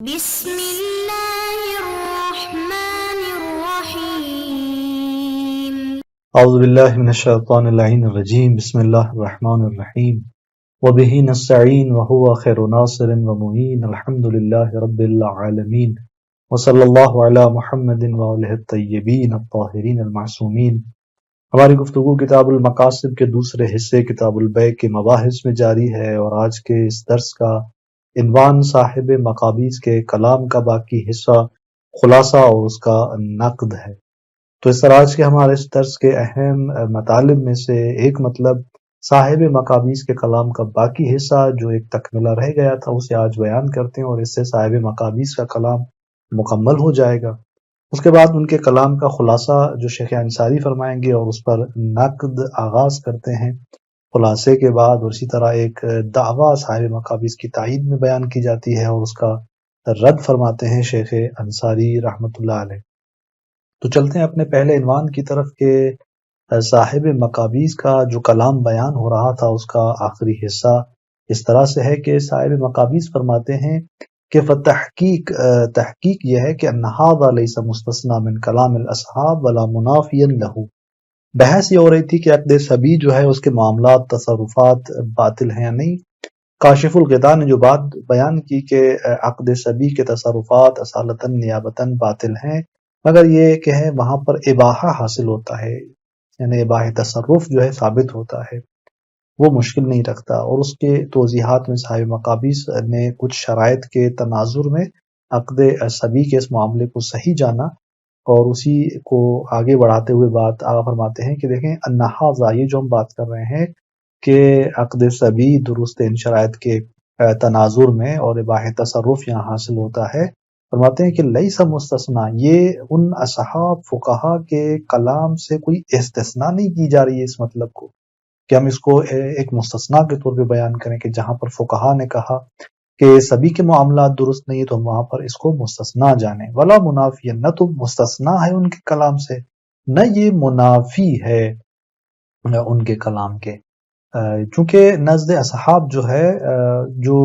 بسم اللہ الرحمن الرحیم اعوذ باللہ من الشیطان اللعین الرجیم بسم اللہ الرحمن الرحیم وبہ نستعین وہو خیر ناصر ومعین الحمد للہ رب العالمین وصلی اللہ علی محمد وآلہ الطیبین الطاہرین المعصومین۔ ہماری گفتگو کتاب المقاصد کے دوسرے حصے کتاب البیع کے مباحث میں جاری ہے، اور آج کے اس درس کا عنوان صاحب مقابیض کے کلام کا باقی حصہ، خلاصہ اور اس کا نقد ہے۔ تو اس طرح آج کے ہمارے اس درس کے اہم مطالب میں سے ایک مطلب صاحب مقابیض کے کلام کا باقی حصہ جو ایک تکملہ رہ گیا تھا اسے آج بیان کرتے ہیں، اور اس سے صاحب مقابیض کا کلام مکمل ہو جائے گا۔ اس کے بعد ان کے کلام کا خلاصہ جو شیخ انصاری فرمائیں گے اور اس پر نقد آغاز کرتے ہیں۔ خلاصے کے بعد اور اسی طرح ایک دعویٰ صاحب مقابیض کی تائید میں بیان کی جاتی ہے، اور اس کا رد فرماتے ہیں شیخ انصاری رحمۃ اللہ علیہ۔ تو چلتے ہیں اپنے پہلے عنوان کی طرف کہ صاحب مقابیض کا جو کلام بیان ہو رہا تھا اس کا آخری حصہ اس طرح سے ہے کہ صاحب مقابیض فرماتے ہیں کہ تحقیق یہ ہے کہ ان ھذا لیس مستثنی من کلام الاصحاب ولا منافیا لہ۔ بحث یہ ہو رہی تھی کہ عقد صبی جو ہے اس کے معاملات تصرفات باطل ہیں یا نہیں۔ کاشف الغطاء نے جو بات بیان کی کہ عقد صبی کے تصرفات اصالتاً نیابتاً باطل ہیں، مگر یہ کہ ہے وہاں پر اباحہ حاصل ہوتا ہے، یعنی اباحہ تصرف جو ہے ثابت ہوتا ہے، وہ مشکل نہیں رکھتا۔ اور اس کے توضیحات میں صاحب مقابیض نے کچھ شرائط کے تناظر میں عقد صبی کے اس معاملے کو صحیح جانا، اور اسی کو آگے بڑھاتے ہوئے بات آگے فرماتے ہیں کہ دیکھیں ان ھذا، یہ جو ہم بات کر رہے ہیں کہ عقد صبی درست ان شرائط کے تناظر میں اور اباحہ تصرف یہاں حاصل ہوتا ہے، فرماتے ہیں کہ لیس مستثنی، یہ ان اصحاب فقہا کے کلام سے کوئی استثناء نہیں کی جا رہی ہے اس مطلب کو کہ ہم اس کو ایک مستثنیٰ کے طور پہ بیان کریں کہ جہاں پر فقہا نے کہا کہ سبھی کے معاملات درست نہیں تو ہم وہاں پر اس کو مستثنیٰ جانیں۔ ولا منافی، نہ تو مستثنیٰ ہے ان کے کلام سے، نہ یہ منافی ہے ان کے کلام کے، چونکہ نزد اصحاب جو ہے جو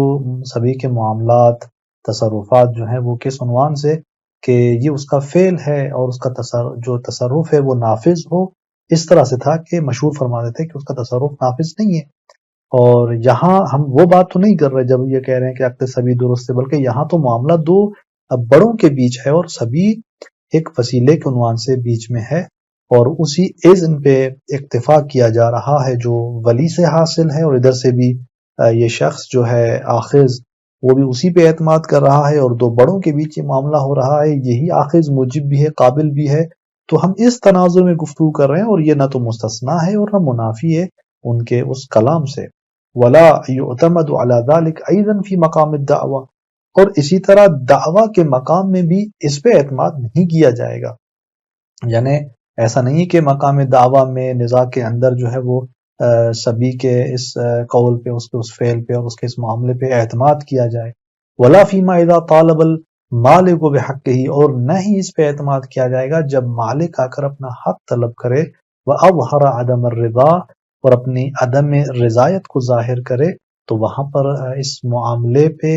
سبھی کے معاملات تصرفات جو ہیں وہ کس عنوان سے کہ یہ اس کا فعل ہے اور اس کا جو تصرف ہے وہ نافذ ہو، اس طرح سے تھا کہ مشہور فرما دیتے کہ اس کا تصرف نافذ نہیں ہے۔ اور یہاں ہم وہ بات تو نہیں کر رہے جب یہ کہہ رہے ہیں کہ عقد صبی درست ہے، بلکہ یہاں تو معاملہ دو بڑوں کے بیچ ہے اور سبھی ایک وسیلے کے عنوان سے بیچ میں ہے، اور اسی اذن پہ اکتفا کیا جا رہا ہے جو ولی سے حاصل ہے، اور ادھر سے بھی یہ شخص جو ہے آخذ وہ بھی اسی پہ اعتماد کر رہا ہے، اور دو بڑوں کے بیچ یہ معاملہ ہو رہا ہے، یہی آخذ موجب بھی ہے قابل بھی ہے، تو ہم اس تناظر میں گفتگو کر رہے ہیں، اور یہ نہ تو مستثنیٰ ہے اور نہ منافی ہے ان کے اس کلام سے۔ ولا یعتمد علی ذلک ایضا فی مقام الدعوی، اور اسی طرح دعویٰ کے مقام میں بھی اس پہ اعتماد نہیں کیا جائے گا، یعنی ایسا نہیں کہ مقام دعویٰ میں نزاع کے اندر جو ہے وہ سبھی کے اس قول پہ، اس کے اس فعل پہ اور اس کے اس معاملے پہ اعتماد کیا جائے۔ ولا فیما اذا طالب المالک بحقہ، اور نہ ہی اس پہ اعتماد کیا جائے گا جب مالک آ کر اپنا حق طلب کرے، وأظہر عدم الرضا، اور اپنی عدم رضایت کو ظاہر کرے، تو وہاں پر اس معاملے پہ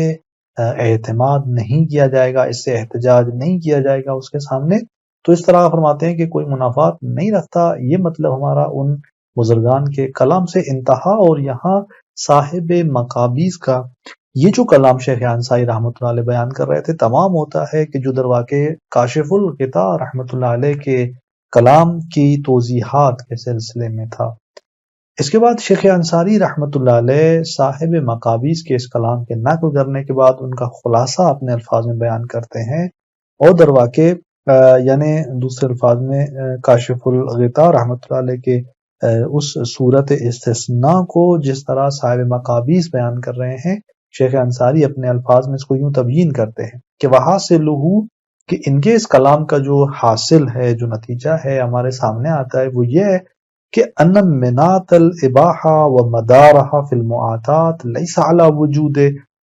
اعتماد نہیں کیا جائے گا، اس سے احتجاج نہیں کیا جائے گا اس کے سامنے۔ تو اس طرح فرماتے ہیں کہ کوئی منافات نہیں رکھتا، یہ مطلب ہمارا ان بزرگان کے کلام سے انتہا۔ اور یہاں صاحب مقابیض کا یہ جو کلام شیخ انصاری رحمۃ اللہ علیہ بیان کر رہے تھے تمام ہوتا ہے کہ جو درواقع کاشف الغطاء رحمۃ اللہ علیہ کے کلام کی توضیحات کے سلسلے میں تھا۔ اس کے بعد شیخ انصاری رحمۃ اللہ علیہ صاحب مقابیض کے اس کلام کے نقل کرنے کے بعد ان کا خلاصہ اپنے الفاظ میں بیان کرتے ہیں، اور درواقع یعنی دوسرے الفاظ میں کاشف الغطاء رحمۃ اللہ علیہ کے اس صورت استثناء کو جس طرح صاحب مقابیض بیان کر رہے ہیں، شیخ انصاری اپنے الفاظ میں اس کو یوں تبیین کرتے ہیں کہ وہاں سے لہو، کہ ان کے اس کلام کا جو حاصل ہے، جو نتیجہ ہے ہمارے سامنے آتا ہے، وہ یہ ہے کہ ان منات الاباحہ ومدارہ فی المعاطات لیس علی وجود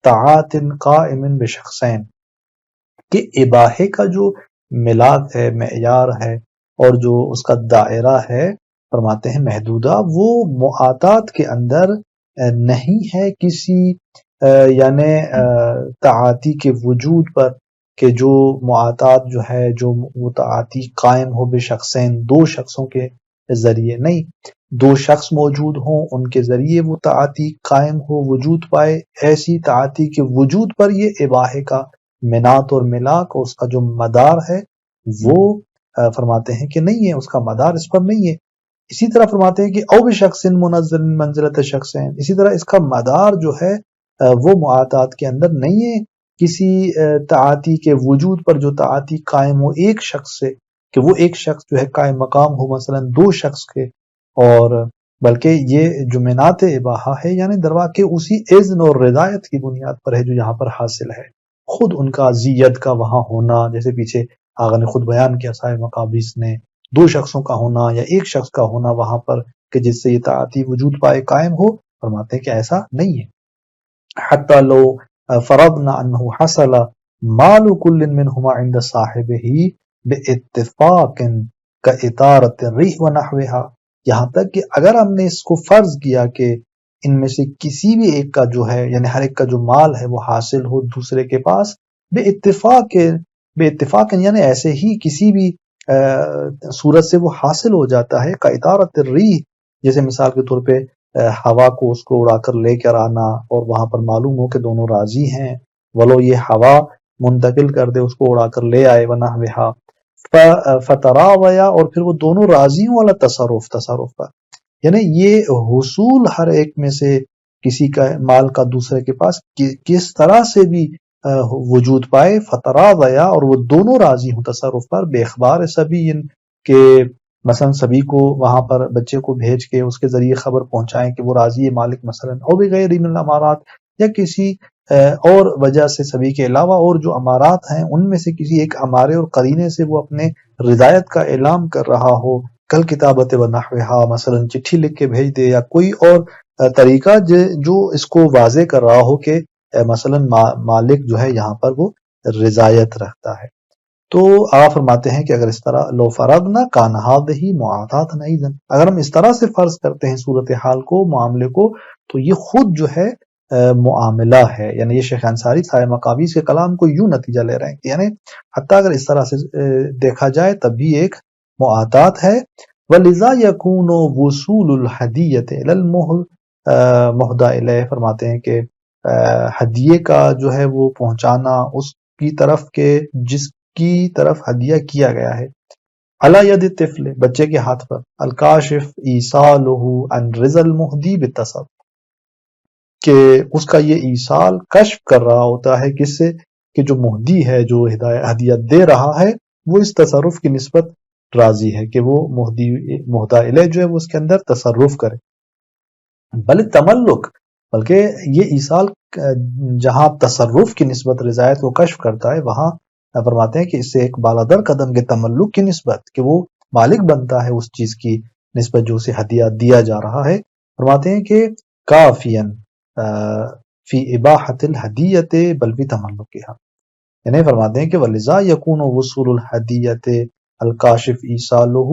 طاعات قائم بشخصین، کہ اباحے کا جو ملاک ہے، معیار ہے، اور جو اس کا دائرہ ہے، فرماتے ہیں محدودہ، وہ معاطات کے اندر نہیں ہے کسی یعنی تعاتی کے وجود پر کہ جو معاطات جو ہے جو وہ تعاتی قائم ہو بے شخصین، دو شخصوں کے ذریعے نہیں، دو شخص موجود ہوں ان کے ذریعے وہ تعاتی قائم ہو وجود پائے، ایسی تعاتی کے وجود پر یہ اباحے کا منات اور ملاک اور اس کا جو مدار ہے وہ فرماتے ہیں کہ نہیں ہے، اس کا مدار اس پر نہیں ہے۔ اسی طرح فرماتے ہیں کہ او بشخص منزل منزلت شخصین، اسی طرح اس کا مدار جو ہے وہ معاطات کے اندر نہیں ہے کسی تعاتی کے وجود پر جو تعاتی قائم ہو ایک شخص سے، کہ وہ ایک شخص جو ہے قائم مقام ہو مثلا دو شخص کے، اور بلکہ یہ جو منات اباحہ ہے یعنی درواقع اسی اذن اور رضایت کی بنیاد پر ہے جو یہاں پر حاصل ہے، خود ان کا زید کا وہاں ہونا، جیسے پیچھے آغا نے خود بیان کیا صاحب مقابیس نے، دو شخصوں کا ہونا یا ایک شخص کا ہونا وہاں پر کہ جس سے یہ تعاتی وجود پائے قائم ہو، فرماتے ہیں کہ ایسا نہیں ہے۔ حتی لو فرضنا انه حصل مال كل منهما عند صاحبه باتفاق كاطارة الريح ونحوها، یہاں تک کہ اگر ہم نے اس کو فرض کیا کہ ان میں سے کسی بھی ایک کا جو ہے یعنی ہر ایک کا جو مال ہے وہ حاصل ہو دوسرے کے پاس بے اتفاق یعنی ایسے ہی کسی بھی صورت سے وہ حاصل ہو جاتا ہے، کاطارۃ الریح، جیسے مثال کے طور پہ ہوا کو اس کو اڑا کر لے کر آنا اور وہاں پر معلوم ہو کہ دونوں راضی ہیں، ولو یہ ہوا منتقل کر دے اس کو اڑا کر لے آئے ونحوہا فتراویا، اور پھر وہ دونوں راضی ہوں والا تصرف پر، یعنی یہ حصول ہر ایک میں سے کسی کا مال کا دوسرے کے پاس کس طرح سے بھی وجود پائے، فتراویا، اور وہ دونوں راضی ہوں تصرف پر، بے اخبار سبی، کہ مثلا سبھی کو وہاں پر بچے کو بھیج کے اس کے ذریعے خبر پہنچائیں کہ وہ راضی ہے مالک مثلا، اور بغیر من الامارات، یا کسی اور وجہ سے سبھی کے علاوہ اور جو امارات ہیں ان میں سے کسی ایک امارے اور قرینے سے وہ اپنے رضایت کا اعلام کر رہا ہو، کل کتابت و نحوہا، مثلا چٹھی لکھ کے بھیج دے، یا کوئی اور طریقہ جو اس کو واضح کر رہا ہو کہ مثلا مالک جو ہے یہاں پر وہ رضایت رکھتا ہے۔ تو آپ فرماتے ہیں کہ اگر اس طرح لو فرضنا کان ہذہ معاطات ایضا، اگر ہم اس طرح سے فرض کرتے ہیں صورتحال کو، معاملے کو، تو یہ خود جو ہے معاملہ ہے، یعنی یہ شیخ انصاری صاحب مقابیس کے کلام کو یوں نتیجہ لے رہے ہیں کہ یعنی حتیٰ اگر اس طرح سے دیکھا جائے تب بھی ایک معاطات ہے۔ ولذا یکون وصول الہدیۃ الی المہدی الیہ، فرماتے ہیں کہ ہدیے کا جو ہے وہ پہنچانا اس کی طرف کے جس کی طرف ہدیہ کیا گیا ہے، علی ید الطفل، بچے کے ہاتھ پر، الکاشف ایصالہ عن رضا المہدی بالتصرف، کہ اس کا یہ ایصال کشف کر رہا ہوتا ہے کس سے، کہ جو مہدی ہے جو ہدیہ دے رہا ہے وہ اس تصرف کی نسبت راضی ہے کہ وہ مہدی الیہ جو ہے وہ اس کے اندر تصرف کرے، بل تملک، بلکہ یہ ایصال جہاں تصرف کی نسبت رضایت کو کشف کرتا ہے وہاں فرماتے ہیں کہ اس سے ایک بالادر قدم کے تملک کی نسبت کہ وہ مالک بنتا ہے اس چیز کی نسبت جو اسے ہدیہ دیا جا رہا ہے، فرماتے ہیں کہ کافین فی اباحت الہدیت بل فی تملکہا، یعنی فرماتے ہیں کہ ولذا یکون وصول الہدیت الکاشف ایصالہ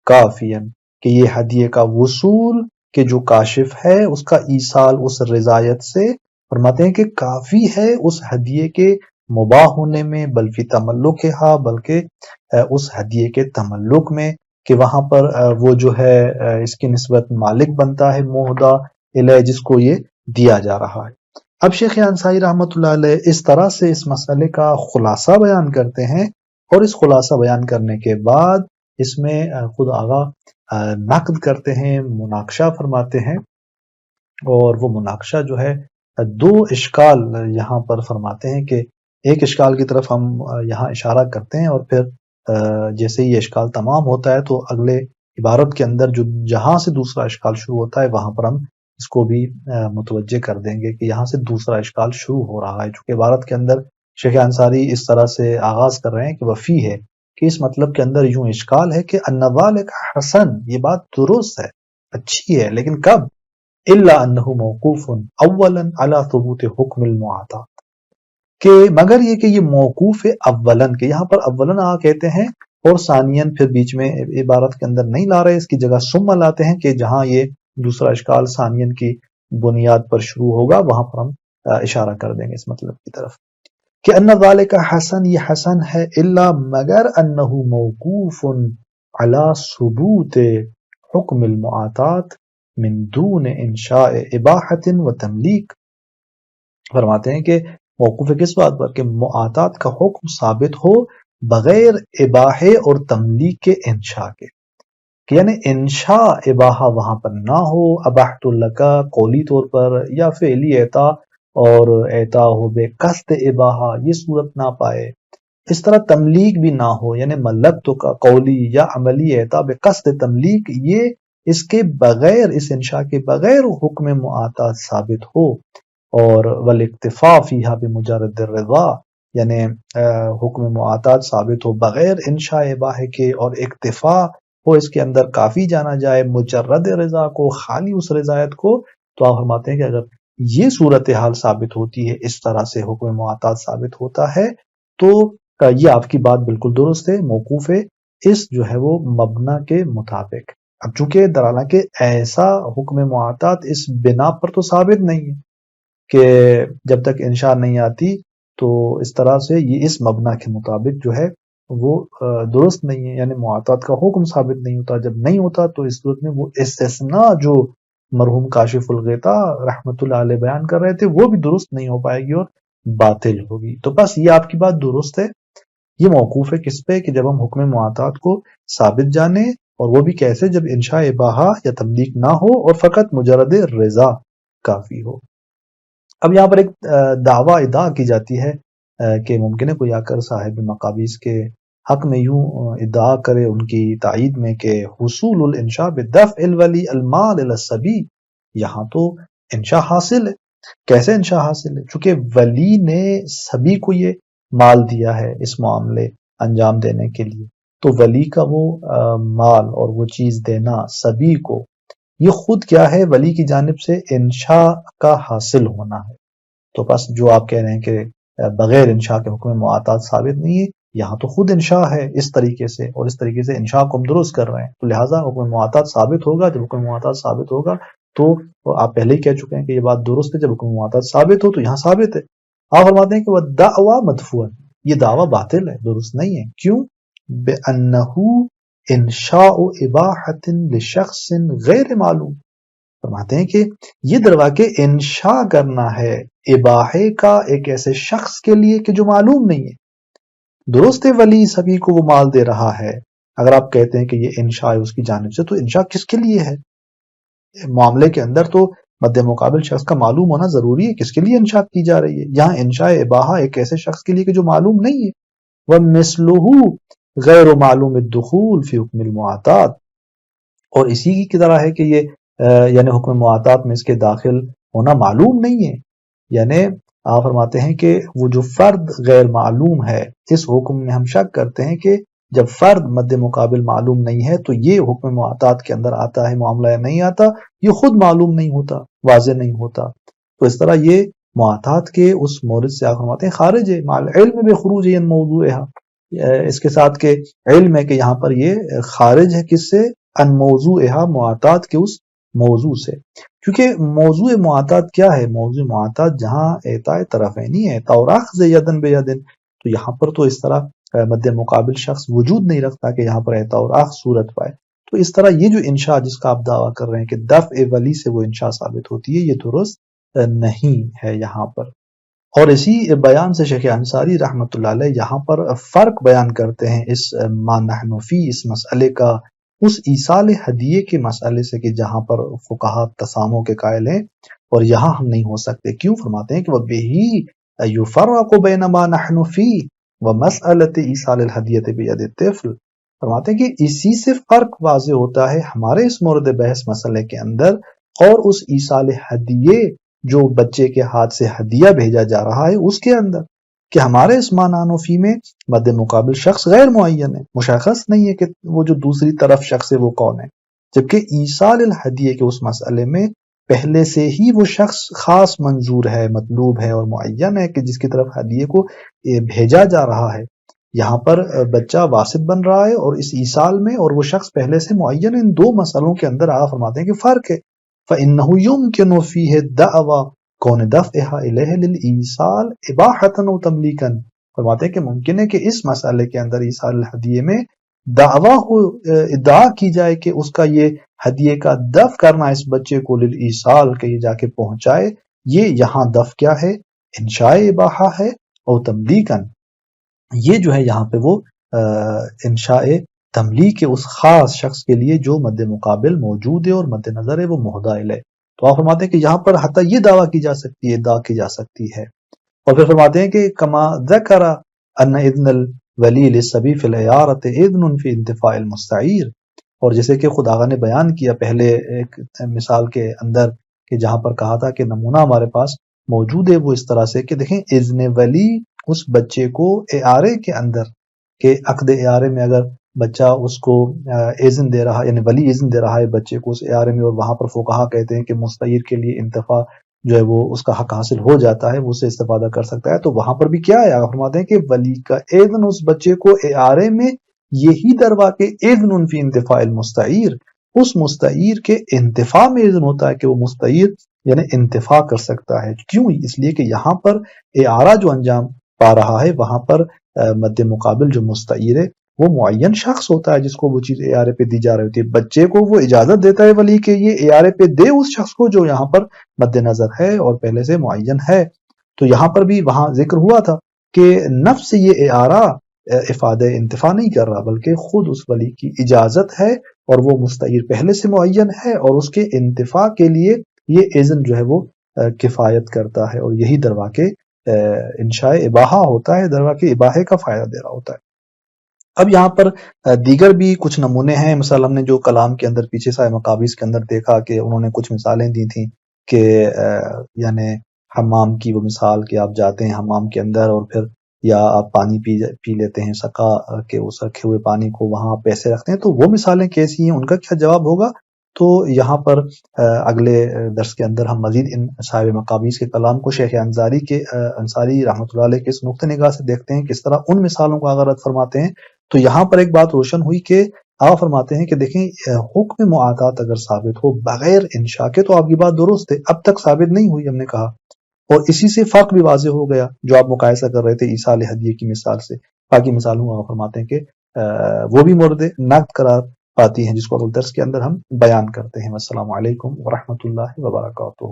کافین، کہ یہ ہدیے کا وصول کہ جو کاشف ہے اس کا ایصال اس رضایت سے، فرماتے ہیں کہ کافی ہے اس ہدیے کے مباح ہونے میں، بل فی تملکہا، بلکہ اس ہدیے کے تملک میں، کہ وہاں پر وہ جو ہے اس کی نسبت مالک بنتا ہے مہدی الیہ جس کو یہ دیا جا رہا ہے۔ اب شیخ انصاری رحمۃ اللہ علیہ اس طرح سے اس مسئلے کا خلاصہ بیان کرتے ہیں، اور اس خلاصہ بیان کرنے کے بعد اس میں خود آغا نقد کرتے ہیں، مناقشہ فرماتے ہیں، اور وہ مناقشہ جو ہے دو اشکال یہاں پر فرماتے ہیں کہ ایک اشکال کی طرف ہم یہاں اشارہ کرتے ہیں، اور پھر جیسے یہ اشکال تمام ہوتا ہے تو اگلے عبارت کے اندر جو جہاں سے دوسرا اشکال شروع ہوتا ہے وہاں پر ہم اس کو بھی متوجہ کر دیں گے کہ یہاں سے دوسرا اشکال شروع ہو رہا ہے، چونکہ عبارت کے اندر شیخ انصاری اس طرح سے آغاز کر رہے ہیں کہ وفی ہے، کہ اس مطلب کے اندر یوں اشکال ہے کہ ان ذلک حسن، یہ بات درست ہے، اچھی ہے، لیکن کب؟ الا انہ موقوف اولا علی ثبوت حکم المعاطات، کہ مگر یہ کہ یہ موقوف ہے اولن، کہ یہاں پر اولن کہتے ہیں اور ثانین پھر بیچ میں عبارت کے اندر نہیں لا رہے، اس کی جگہ ثم لاتے ہیں، کہ جہاں یہ دوسرا اشکال ثانین کی بنیاد پر شروع ہوگا وہاں پر ہم اشارہ کر دیں گے اس مطلب کی طرف کہ ان ذالک حسن، یہ حسن ہے، الا مگر انہ موقوف علی ثبوت حکم المعاطات من دون انشاء اباحت و تملیک. فرماتے ہیں کہ موقوف ہے کس بات پر؟ کہ معاطات کا حکم ثابت ہو بغیر اباحے اور تملیک کے انشاء کے، کہ یعنی انشاء اباحہ وہاں پر نہ ہو، اباحت لکا قولی طور پر، یا فعلی اعطا اور اعطا ہو بے قصد اباحہ، یہ صورت نہ پائے. اس طرح تملیک بھی نہ ہو، یعنی ملکتو کا قولی یا عملی اعطا بے قصد تملیک، یہ اس کے بغیر، اس انشاء کے بغیر حکم معاطات ثابت ہو. اور والاکتفاء فیہا بمجرد الرضا، یعنی حکم معاطات ثابت ہو بغیر انشاء اباحے کے، اور اکتفاء ہو اس کے اندر کافی جانا جائے مجرد رضا کو، خالی اس رضایت کو. تو آپ فرماتے ہیں کہ اگر یہ صورتحال ثابت ہوتی ہے، اس طرح سے حکم معاطات ثابت ہوتا ہے، تو یہ آپ کی بات بالکل درست ہے، موقوف ہے اس جو ہے وہ مبنا کے مطابق. اب چونکہ درانا کے ایسا حکم معاطات اس بنا پر تو ثابت نہیں ہے کہ جب تک انشاء نہیں آتی تو اس طرح سے یہ اس مبنا کے مطابق جو ہے وہ درست نہیں ہے، یعنی معاطات کا حکم ثابت نہیں ہوتا. جب نہیں ہوتا تو اس صورت میں وہ استثناء جو مرحوم کاشف الغطا رحمت اللہ علیہ بیان کر رہے تھے وہ بھی درست نہیں ہو پائے گی اور باطل ہوگی. تو بس یہ آپ کی بات درست ہے. یہ موقوف ہے کس پہ؟ کہ جب ہم حکم معاطات کو ثابت جانیں، اور وہ بھی کیسے؟ جب انشاء اباحہ یا تملیک نہ ہو اور فقط مجرد رضا کافی ہو. اب یہاں پر ایک دعویٰ ادعا کی جاتی ہے کہ ممکن ہے کوئی آ کر صاحب مقابیس کے حق میں یوں ادعا کرے ان کی تائید میں کہ حصول الانشاء بدفع الولی المال الی الصبی، یہاں تو انشاء حاصل ہے. کیسے انشاء حاصل ہے؟ چونکہ ولی نے سبھی کو یہ مال دیا ہے اس معاملے انجام دینے کے لیے، تو ولی کا وہ مال اور وہ چیز دینا سبھی کو، یہ خود کیا ہے؟ ولی کی جانب سے انشاء کا حاصل ہونا ہے. تو بس جو آپ کہہ رہے ہیں کہ بغیر انشاء کے حکم معاطات ثابت نہیں ہے، یہاں تو خود انشاء ہے اس طریقے سے، اور اس طریقے سے انشاء کو ہم درست کر رہے ہیں، تو لہٰذا حکم معاطات ثابت ہوگا. جب حکم معاطات ثابت ہوگا تو آپ پہلے ہی کہہ چکے ہیں کہ یہ بات درست ہے، جب حکم معاطات ثابت ہو تو یہاں ثابت ہے. آپ فرماتے ہیں کہ والدعویٰ مدفوع، یہ دعویٰ باطل ہے، درست نہیں ہے. کیوں؟ بِأَنَّهُ انشاء اباحت لشخص غیر معلوم. فرماتے ہیں کہ یہ دروا کہ انشاء کرنا ہے اباحے کا ایک ایسے شخص کے لیے کہ جو معلوم نہیں ہے. درست ولی سبھی کو وہ مال دے رہا ہے، اگر آپ کہتے ہیں کہ یہ انشاء ہے اس کی جانب سے، تو انشاء کس کے لیے ہے؟ معاملے کے اندر تو مد مقابل شخص کا معلوم ہونا ضروری ہے، کس کے لیے انشاء کی جا رہی ہے. یہاں انشاء اباحہ ایک ایسے شخص کے لیے کہ جو معلوم نہیں ہے. وَمِثْلُهُ غیر معلوم الدخول فی حکم المعاطات، اور اسی کی طرح ہے کہ یہ یعنی حکم معاطات میں اس کے داخل ہونا معلوم نہیں ہے. یعنی آپ فرماتے ہیں کہ وہ جو فرد غیر معلوم ہے، اس حکم میں ہم شک کرتے ہیں کہ جب فرد مد مقابل معلوم نہیں ہے تو یہ حکم معاطات کے اندر آتا ہے معاملہ یا نہیں آتا، یہ خود معلوم نہیں ہوتا، واضح نہیں ہوتا. تو اس طرح یہ معاطات کے اس مورد سے آپ فرماتے ہیں خارج ہے، مع العلم بخروج ان موضوعها، اس کے ساتھ کہ علم ہے کہ یہاں پر یہ خارج ہے کس سے؟ ان موضوعها، معاطات کے اس موضوع سے. کیونکہ موضوع معاطات کیا ہے؟ موضوع معاطات جہاں اعطاء طرفینی ہے، اعطاء اور اخذ یدن بیدن، تو یہاں پر تو اس طرح مد مقابل شخص وجود نہیں رکھتا کہ یہاں پر اعطاء اور اخذ صورت پائے. تو اس طرح یہ جو انشاء جس کا آپ دعویٰ کر رہے ہیں کہ دفع ولی سے وہ انشاء ثابت ہوتی ہے، یہ درست نہیں ہے یہاں پر. اور اسی بیان سے شیخ انصاری رحمۃ اللہ علیہ یہاں پر فرق بیان کرتے ہیں اس ما نحن فی، اس مسئلے کا اس ایصال ہدیے کے مسئلے سے، کہ جہاں پر فقہا تسامح کے قائل ہیں اور یہاں ہم نہیں ہو سکتے. کیوں؟ فرماتے ہیں کہ وَبِهِ يُفَرَّقُ بَيْنَ مَا نَحْنُ فِيهِ وَمَسْأَلَةِ إِيصَالِ الْهَدِيَّةِ بِيَدِ الطِّفْلِ. فرماتے ہیں کہ اسی سے فرق واضح ہوتا ہے ہمارے اس مورد بحث مسئلے کے اندر اور اس ایصال ہدیے جو بچے کے ہاتھ سے ہدیہ بھیجا جا رہا ہے اس کے اندر، کہ ہمارے اس معنی فی میں مد مقابل شخص غیر معین ہے، مشخص نہیں ہے کہ وہ جو دوسری طرف شخص ہے وہ کون ہے. جبکہ ایصال الہدیہ کے اس مسئلے میں پہلے سے ہی وہ شخص خاص منظور ہے، مطلوب ہے اور معین ہے کہ جس کی طرف ہدیے کو بھیجا جا رہا ہے. یہاں پر بچہ واسط بن رہا ہے اور اس ایصال میں، اور وہ شخص پہلے سے معین. ان دو مسئلوں کے اندر آپ فرماتے ہیں کہ فرق ہے. فَإِنَّهُ يُمْكِنُ فِيهِ الدَّعْوَى کون دفعہ الیہ للایصال اباحۃ و تملیکا، فرماتے ہیں کہ ممکن ہے کہ اس مسئلے کے اندر ایصال الہدیے میں ادعا کی جائے کہ اس کا یہ ہدیے کا دفع کرنا اس بچے کو للایصال کہ یہ جا کے پہنچائے، یہ یہاں دفع کیا ہے؟ انشاء اباحہ ہے، اور تملیکن یہ جو ہے یہاں پہ وہ انشاء تملیک کے اس خاص شخص کے لیے جو مد مقابل موجود ہے اور مد نظر ہے وہ مہدہ الیہ۔ تو آپ فرماتے ہیں کہ یہاں پر حتیٰ یہ دعویٰ کی جا سکتی ہے، ادعا کی جا سکتی ہے۔ اور پھر فرماتے ہیں کہ کما ذکر ان اذن الولی للصبی فی العیارۃ اذن فی انتفاع المستعیر، اور جیسے کہ خداوند نے بیان کیا پہلے ایک مثال کے اندر کہ جہاں پر کہا تھا کہ نمونہ ہمارے پاس موجود ہے وہ اس طرح سے کہ دیکھیں اذن ولی اس بچے کو اعارے کے اندر، کہ عقد اعارے میں اگر بچہ اس کو اذن دے رہا، یعنی ولی اذن دے رہا ہے بچے کو اس اعارے میں، اور وہاں پر فقہا کہتے ہیں کہ مستعیر کے لیے انتفاع جو ہے وہ اس کا حق حاصل ہو جاتا ہے، وہ اسے استفادہ کر سکتا ہے، تو وہاں پر بھی کیا ہے؟ آپ فرماتے ہیں کہ ولی کا اذن اس بچے کو اعارے میں یہی دروا کے اذن فی انتفاع المستعیر، اس مستعیر کے انتفاع میں اذن ہوتا ہے کہ وہ مستعیر یعنی انتفاع کر سکتا ہے۔ کیوں؟ اس لیے کہ یہاں پر اعارہ جو انجام پا رہا ہے وہاں پر مد مقابل جو مستعیر ہے وہ معین شخص ہوتا ہے جس کو وہ چیز اعارے پہ دی جا رہی ہوتی ہے، بچے کو وہ اجازت دیتا ہے ولی کہ یہ اعارے پہ دے اس شخص کو جو یہاں پر مد نظر ہے اور پہلے سے معین ہے۔ تو یہاں پر بھی وہاں ذکر ہوا تھا کہ نفس یہ اعارہ افادہ انتفاع نہیں کر رہا، بلکہ خود اس ولی کی اجازت ہے اور وہ مستعیر پہلے سے معین ہے، اور اس کے انتفاع کے لیے یہ اذن جو ہے وہ کفایت کرتا ہے، اور یہی دروا کے انشاء اباحہ ہوتا ہے، دروا کے اباحے کا فائدہ دے رہا ہوتا ہے۔ اب یہاں پر دیگر بھی کچھ نمونے ہیں، مثلا ہم نے جو کلام کے اندر پیچھے سائے مقابیس کے اندر دیکھا کہ انہوں نے کچھ مثالیں دی تھیں کہ یعنی حمام کی وہ مثال کہ آپ جاتے ہیں حمام کے اندر اور پھر یا آپ پانی پی لیتے ہیں سقا کے اس رکھے ہوئے پانی کو وہاں پیسے رکھتے ہیں، تو وہ مثالیں کیسی ہیں، ان کا کیا جواب ہوگا؟ تو یہاں پر اگلے درس کے اندر ہم مزید ان صاحب مقابیس کے کلام کو شیخ انصاری رحمۃ اللہ علیہ کے اس نقطہ نگاہ سے دیکھتے ہیں، کس طرح ان مثالوں کو اگر رد فرماتے ہیں۔ تو یہاں پر ایک بات روشن ہوئی کہ آپ فرماتے ہیں کہ دیکھیں حکم معاطات اگر ثابت ہو بغیر انشاء کے تو آپ کی بات درست ہے، اب تک ثابت نہیں ہوئی ہم نے کہا، اور اسی سے فرق بھی واضح ہو گیا جو آپ مقایسہ کر رہے تھے ایصال ہدیے کی مثال سے، باقی مثالوں کو آپ فرماتے ہیں کہ وہ بھی مورد نقد قرار پاتی ہیں جس کو اگلے درس کے اندر ہم بیان کرتے ہیں۔ السلام علیکم ورحمۃ اللہ وبرکاتہ۔